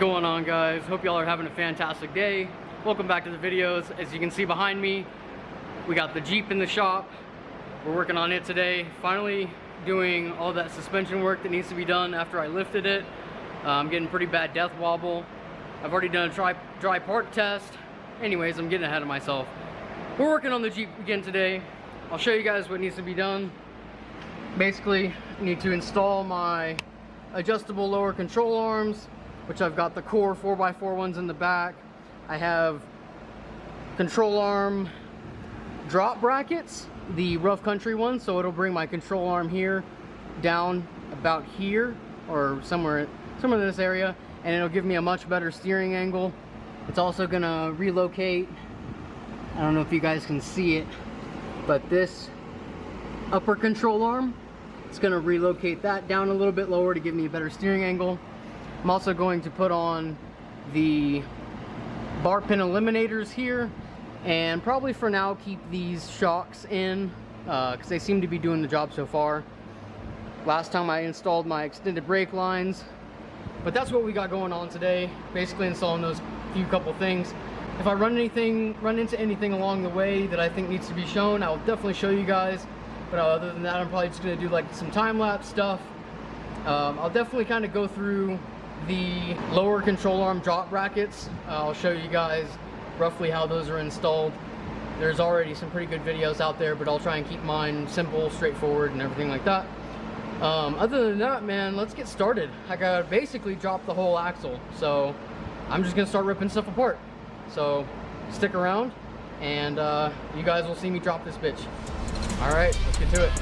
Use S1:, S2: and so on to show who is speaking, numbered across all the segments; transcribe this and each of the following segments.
S1: going on, guys? Hope y'all are having a fantastic day. Welcome back to the videos. As you can see behind me, we got the Jeep in the shop. We're working on it today. Finally doing all that suspension work that needs to be done after I lifted it. I'm getting pretty bad death wobble. I've already done a dry park test. Anyways, I'm getting ahead of myself. We're working on the Jeep again today. I'll show you guys what needs to be done. Basically, I need to install my adjustable lower control arms, which I've got the core 4x4 ones in the back. I have control arm drop brackets, the rough country ones, so it'll bring my control arm here down about here or somewhere in this area, and it'll give me a much better steering angle. It's also gonna relocate, I don't know if you guys can see it, but this upper control arm, it's gonna relocate that down a little bit lower to give me a better steering angle. I'm also going to put on the bar pin eliminators here, and probably for now keep these shocks in because they seem to be doing the job so far. Last time I installed my extended brake lines, but that's what we got going on today. Basically installing those couple things. If I run into anything along the way that I think needs to be shown, I'll definitely show you guys. But other than that, I'm probably just gonna do like some time-lapse stuff. I'll definitely kind of go through the lower control arm drop brackets. I'll show you guys roughly how those are installed. There's already some pretty good videos out there, but I'll try and keep mine simple, straightforward, and everything like that. Other than that, man, let's get started. I gotta basically drop the whole axle, so I'm just gonna start ripping stuff apart. So stick around, and you guys will see me drop this bitch. All right, let's get to it.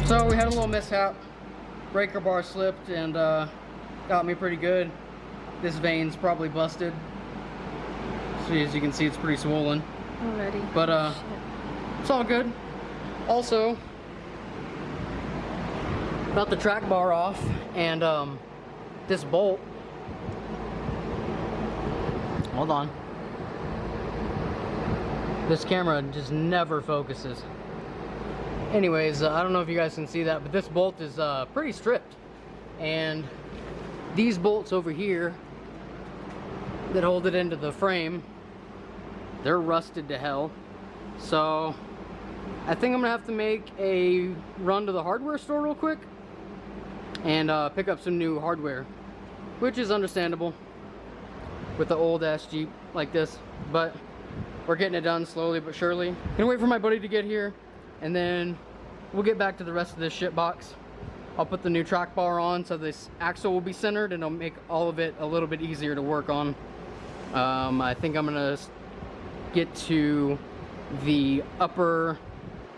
S1: So we had a little mishap. Breaker bar slipped and got me pretty good. This vein's probably busted. So as you can see, it's pretty swollen
S2: already.
S1: But it's all good. Also, got the track bar off, and this bolt. Hold on. This camera just never focuses. Anyways, I don't know if you guys can see that, but this bolt is pretty stripped, and these bolts over here that hold it into the frame, they're rusted to hell. So I think I'm gonna have to make a run to the hardware store real quick and pick up some new hardware, which is understandable with the old ass Jeep like this, but we're getting it done slowly but surely. Gonna wait for my buddy to get here, and then we'll get back to the rest of this shit box. I'll put the new track bar on so this axle will be centered, and it'll make all of it a little bit easier to work on. I think I'm gonna get to the upper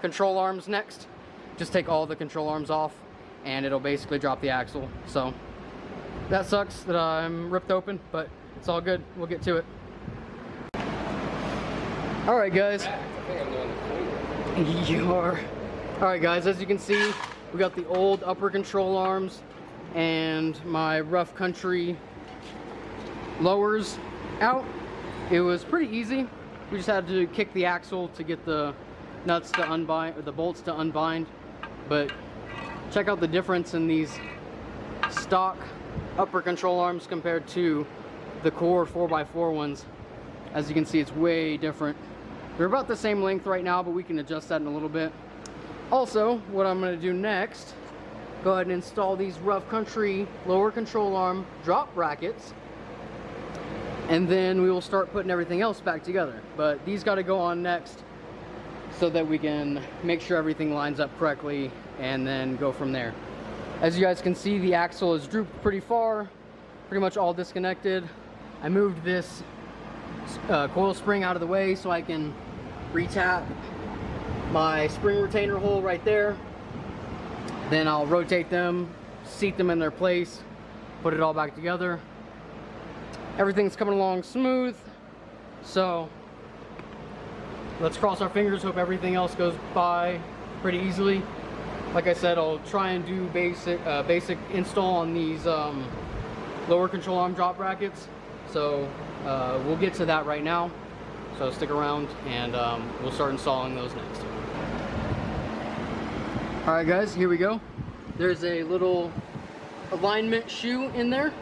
S1: control arms next. Just take all the control arms off, and it'll basically drop the axle. So that sucks that I'm ripped open, but it's all good. We'll get to it. All right, guys. You are. Alright guys, as you can see, we got the old upper control arms and my rough country lowers out. It was pretty easy. We just had to kick the axle to get the nuts to unbind, or the bolts to unbind. But check out the difference in these stock upper control arms compared to the core 4x4 ones. As you can see, it's way different. They're about the same length right now, but we can adjust that in a little bit. Also, what I'm going to do next, go ahead and install these rough country lower control arm drop brackets, and then we will start putting everything else back together. But these got to go on next. so that we can make sure everything lines up correctly and then go from there. As you guys can see, the axle is drooped pretty far, pretty much all disconnected. I moved this coil spring out of the way so I can retap my spring retainer hole right there. Then I'll rotate them, seat them in their place, put it all back together. Everything's coming along smooth, so let's cross our fingers, hope everything else goes by pretty easily. Like I said, I'll try and do basic install on these lower control arm drop brackets. So we'll get to that right now. So stick around and we'll start installing those next. Alright guys, here we go. There's a little alignment shoe in there.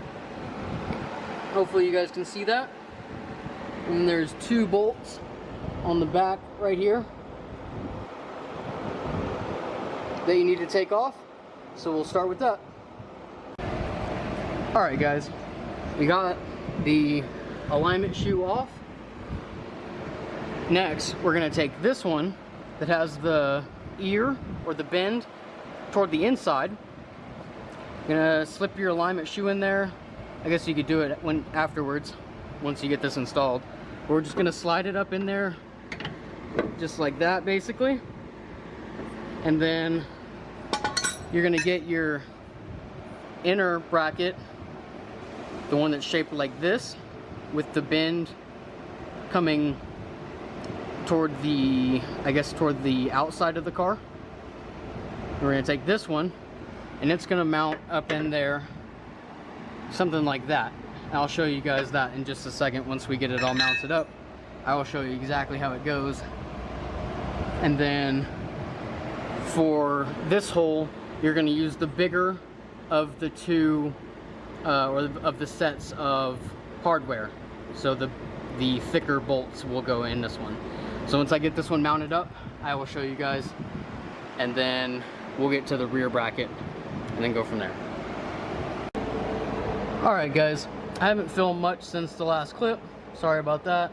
S1: Hopefully you guys can see that. And there's 2 bolts on the back right here that you need to take off. So we'll start with that. Alright guys, we got the alignment shoe off. Next, we're going to take this one that has the ear or the bend toward the inside. You're going to slip your alignment shoe in there. I guess you could do it afterwards once you get this installed. We're just going to slide it up in there just like that basically. And then you're going to get your inner bracket, the one that's shaped like this, with the bend coming toward the, I guess, toward the outside of the car. We're going to take this one, and it's going to mount up in there, something like that. I'll show you guys that in just a second. Once we get it all mounted up, I will show you exactly how it goes. And then for this hole, you're going to use the bigger of the two, or of the sets of hardware. So the thicker bolts will go in this one. So once I get this one mounted up, I will show you guys, and then we'll get to the rear bracket and then go from there. Alright guys, I haven't filmed much since the last clip. Sorry about that.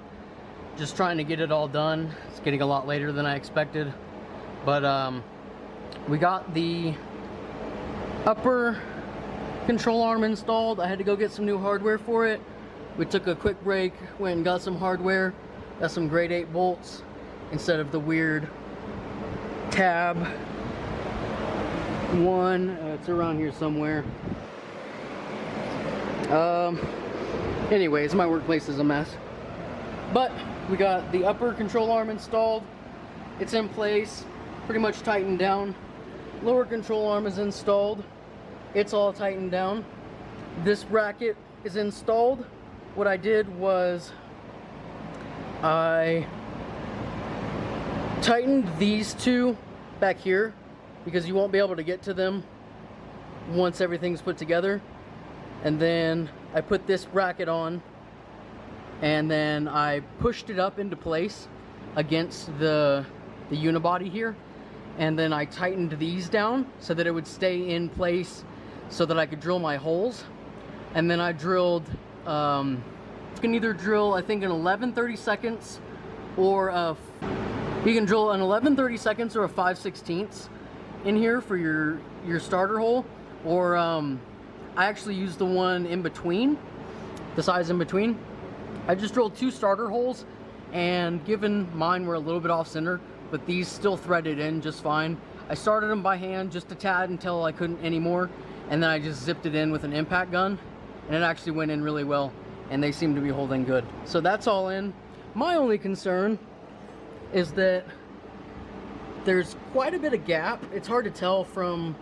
S1: Just trying to get it all done. It's getting a lot later than I expected. But we got the upper control arm installed. I had to go get some new hardware for it. We took a quick break, went and got some hardware, got some grade 8 bolts instead of the weird tab one. It's around here somewhere. Anyways, my workplace is a mess. But we got the upper control arm installed. It's in place, pretty much tightened down. Lower control arm is installed. It's all tightened down. This bracket is installed. What I did was I tightened these two back here because you won't be able to get to them once everything's put together. And then I put this bracket on, and then I pushed it up into place against the unibody here, and then I tightened these down so that it would stay in place so that I could drill my holes. And then I drilled, you can either drill, I think, an 11/30 seconds or you can drill an 11/32 or a 5/16 in here for your starter hole, or I actually used the one in between, the size in between. I just drilled 2 starter holes, and given mine were a little bit off center, but these still threaded in just fine. I started them by hand just a tad until I couldn't anymore, and then I just zipped it in with an impact gun, and it actually went in really well, and they seem to be holding good. So that's all in. My only concern is that there's quite a bit of gap. It's hard to tell from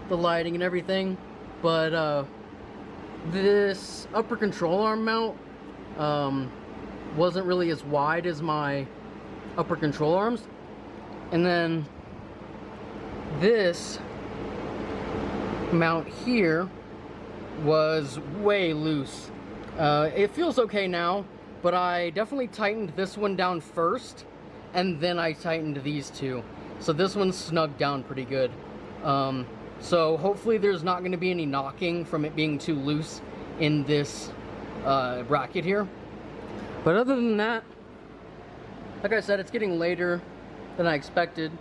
S1: the lighting and everything, but this upper control arm mount wasn't really as wide as my upper control arms. And then this mount here was way loose. It feels okay now, but I definitely tightened this one down first, and then I tightened these two. So this one's snugged down pretty good. So hopefully there's not going to be any knocking from it being too loose in this bracket here. But other than that, like I said, it's getting later. than I expected.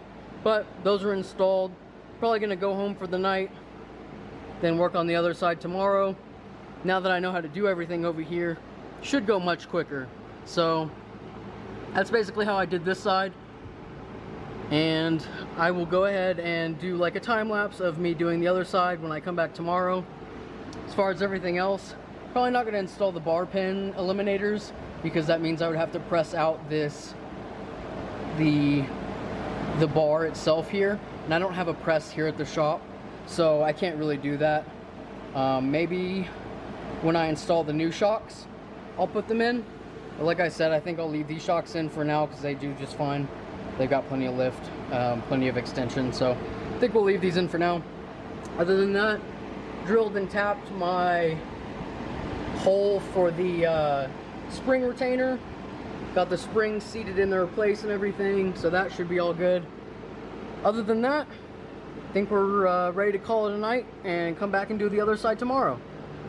S1: But those are installed. Probably gonna go home for the night, then work on the other side tomorrow. Now that I know how to do everything over here, should go much quicker. So that's basically how I did this side. And I will go ahead and do like a time lapse of me doing the other side when I come back tomorrow. As far as everything else, probably not going to install the bar pin eliminators, because that means I would have to press out the bar itself here, and I don't have a press here at the shop, so I can't really do that. Maybe when I install the new shocks, I'll put them in. But like I said, I think I'll leave these shocks in for now because they do just fine. They've got plenty of lift, plenty of extension, so I think we'll leave these in for now. Other than that, drilled and tapped my hole for the spring retainer. Got the springs seated in their place and everything, so that should be all good. Other than that, I think we're ready to call it a night and come back and do the other side tomorrow.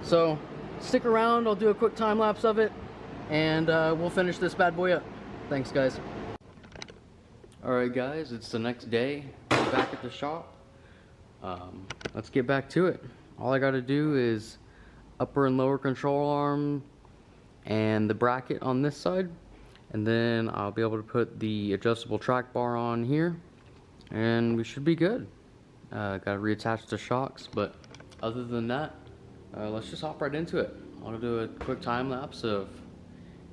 S1: So stick around, I'll do a quick time lapse of it, and we'll finish this bad boy up. Thanks, guys. Alright guys, it's the next day. We're back at the shop. Let's get back to it. All I gotta do is upper and lower control arm and the bracket on this side, and then I'll be able to put the adjustable track bar on here, and we should be good. Gotta reattach the shocks, but other than that, let's just hop right into it. I'll do a quick time lapse of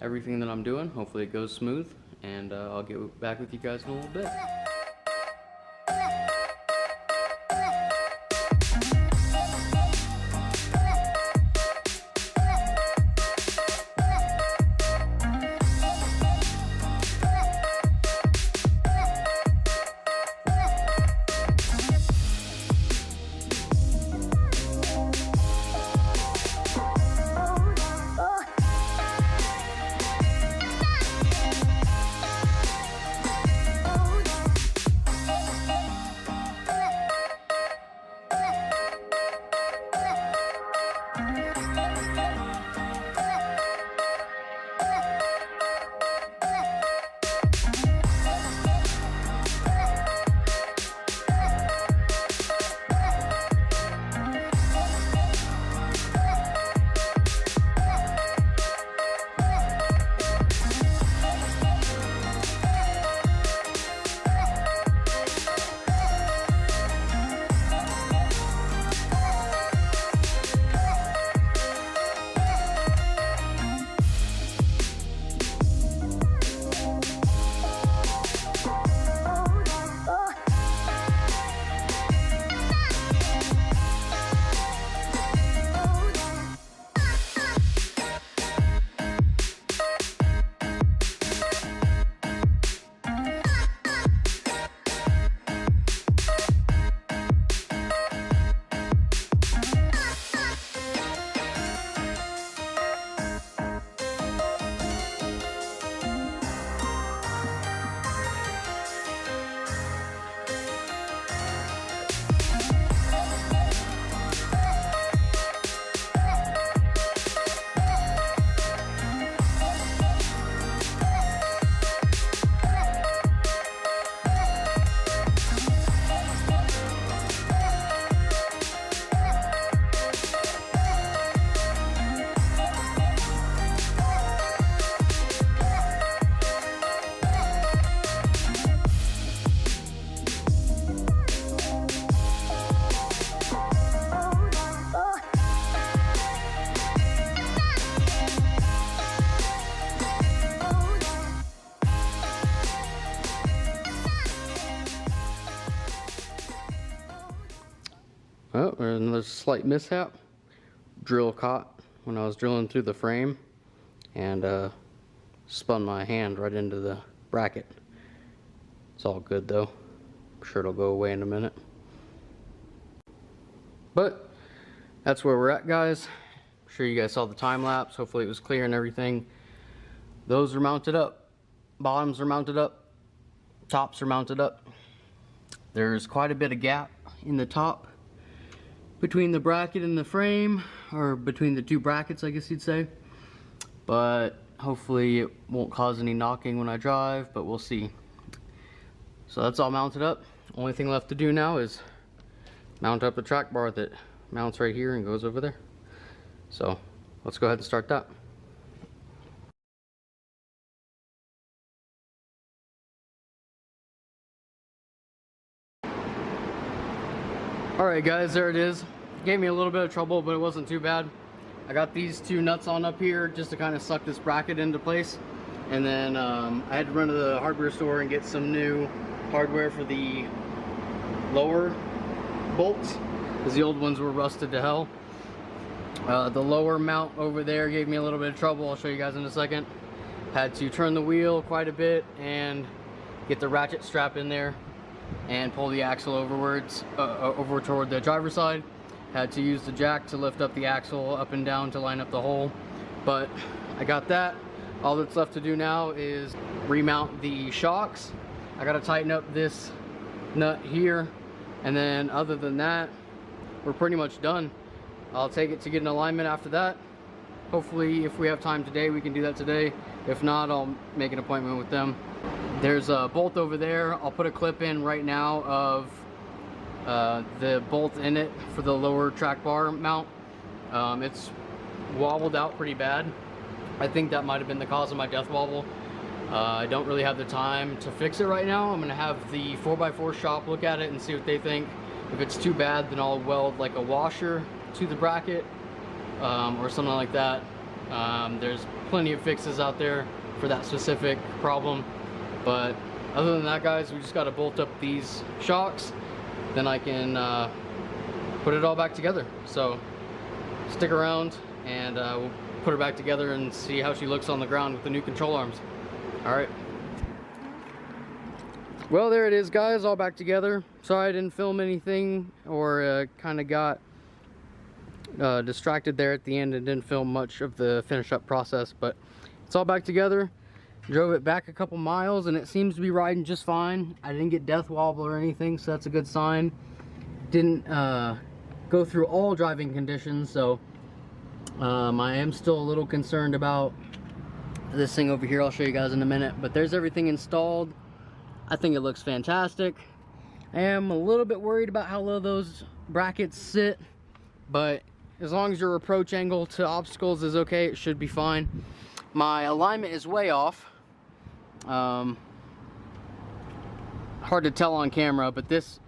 S1: everything that I'm doing. Hopefully it goes smooth, and I'll get back with you guys in a little bit. Oh, there's another slight mishap. Drill caught when I was drilling through the frame and spun my hand right into the bracket. It's all good though. I'm sure it'll go away in a minute. But that's where we're at, guys. I'm sure you guys saw the time lapse. Hopefully it was clear and everything. Those are mounted up. Bottoms are mounted up. Tops are mounted up. There's quite a bit of gap in the top between the bracket and the frame, or between the two brackets, I guess you'd say. But hopefully it won't cause any knocking when I drive, but we'll see. So that's all mounted up. Only thing left to do now is mount up the track bar that mounts right here and goes over there. So let's go ahead and start that. Alright guys, there it is. Gave me a little bit of trouble, but it wasn't too bad. I got these two nuts on up here just to kind of suck this bracket into place. And then I had to run to the hardware store and get some new hardware for the lower bolts, because the old ones were rusted to hell. The lower mount over there gave me a little bit of trouble. I'll show you guys in a second. Had to turn the wheel quite a bit and get the ratchet strap in there and pull the axle over toward the driver's side. Had to use the jack to lift up the axle up and down to line up the hole, but I got that. All that's left to do now is remount the shocks. I gotta tighten up this nut here, and then other than that, we're pretty much done. I'll take it to get an alignment after that. Hopefully, if we have time today, we can do that today. If not, I'll make an appointment with them. There's a bolt over there. I'll put a clip in right now of the bolt in it for the lower track bar mount. It's wobbled out pretty bad. I think that might have been the cause of my death wobble. I don't really have the time to fix it right now. I'm gonna have the 4x4 shop look at it and see what they think. If it's too bad, then I'll weld like a washer to the bracket or something like that. There's plenty of fixes out there for that specific problem. But other than that, guys, we just gotta bolt up these shocks. Then I can put it all back together. So stick around and we'll put her back together and see how she looks on the ground with the new control arms. All right. Well, there it is, guys, all back together. Sorry I didn't film anything, or kind of got distracted there at the end and didn't film much of the finish up process, but it's all back together. Drove it back a couple miles and it seems to be riding just fine. I didn't get death wobble or anything, so that's a good sign. Didn't go through all driving conditions, so I am still a little concerned about this thing over here. I'll show you guys in a minute, but there's everything installed. I think it looks fantastic. I am a little bit worried about how low those brackets sit, but as long as your approach angle to obstacles is okay, it should be fine. My alignment is way off. Hard to tell on camera, but this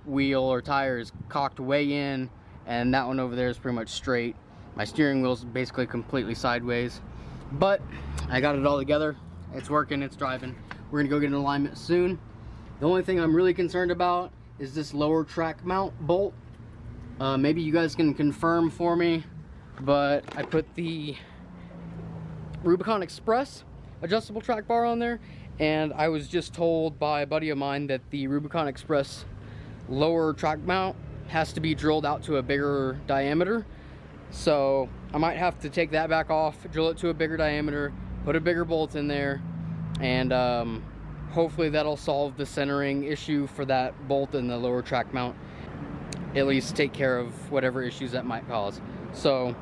S1: wheel or tire is cocked way in, and that one over there is pretty much straight. My steering wheel's basically completely sideways, but I got it all together. It's working, it's driving. We're gonna go get an alignment soon. The only thing I'm really concerned about is this lower track mount bolt. Maybe you guys can confirm for me, but I put the Rubicon Express adjustable track bar on there, and I was just told by a buddy of mine that the Rubicon Express lower track mount has to be drilled out to a bigger diameter. So I might have to take that back off, drill it to a bigger diameter, put a bigger bolt in there, and hopefully that'll solve the centering issue for that bolt in the lower track mount. At least take care of whatever issues that might cause. So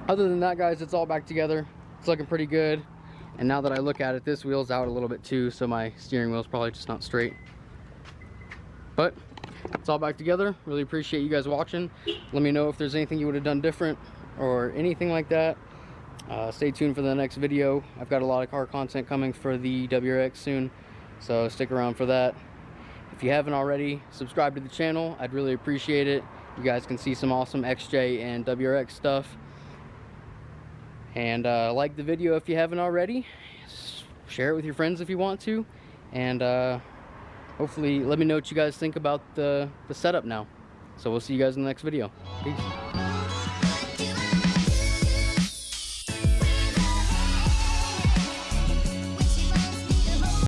S1: other than that, guys, it's all back together. It's looking pretty good. And now that I look at it, this wheel's out a little bit too, so my steering wheel's probably just not straight. But it's all back together. Really appreciate you guys watching. Let me know if there's anything you would have done different or anything like that. Stay tuned for the next video. I've got a lot of car content coming for the WRX soon, so stick around for that. If you haven't already, subscribe to the channel. I'd really appreciate it. You guys can see some awesome XJ and WRX stuff. And like the video if you haven't already. Share it with your friends if you want to. And hopefully let me know what you guys think about the setup now. So we'll see you guys in the next video. Peace.